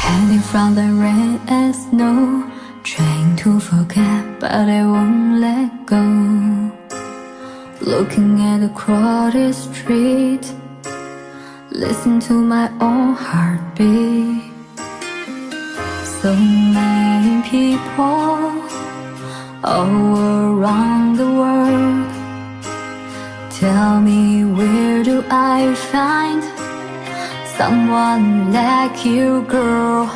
Hiding from the rain and snow, trying to forget, but I won't let go. Looking at the crowded street, listen to my own heartbeat. So many people all around the world. Tell me, where do I find someone like you, girl?